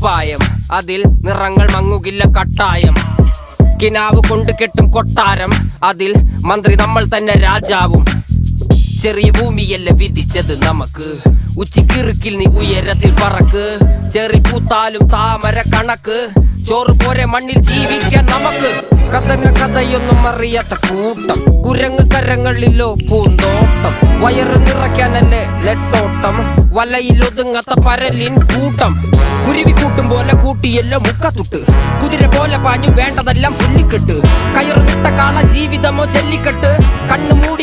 കുപ്പായം, അതിൽ നിറങ്ങൾ മങ്ങുകില്ല കട്ടായം. കിനാവ് കൊണ്ട് കെട്ടും കൊട്ടാരം, അതിൽ മന്ത്രി നമ്മൾ തന്നെ രാജാവും. ചെറിയ ഭൂമിയല്ല വിധിച്ചത് നമുക്ക്, ഉച്ചിക്കിറുക്കിൽ നീ ഉയരത്തിൽ പറക്ക്. ചെറി പൂത്താലും താമര കണക്ക്, ചോറ് പോരെ മണ്ണിൽ ജീവിക്കാൻ നമുക്ക്. കഥയൊന്നും അറിയാത്ത കൂട്ടം, കുരങ്ങ് കരങ്ങളിലോ പൂന്തോട്ടം. വയറ് നിറയ്ക്കാനല്ലേ നെട്ടോട്ടം, വലയിലൊതുങ്ങാത്ത പരലിൻ കൂട്ടം. കുരുവി കൂട്ടും പോലെ കൂട്ടിയല്ലോ മുക്കത്തുട്ട്, കുതിര പോലെ പാഞ്ഞു വേണ്ടതെല്ലാം പുല്ലിക്കെട്ട്. കയറ് വിട്ട കാള ജീവിതമോ ജല്ലിക്കെട്ട്, കണ്ണു മൂടി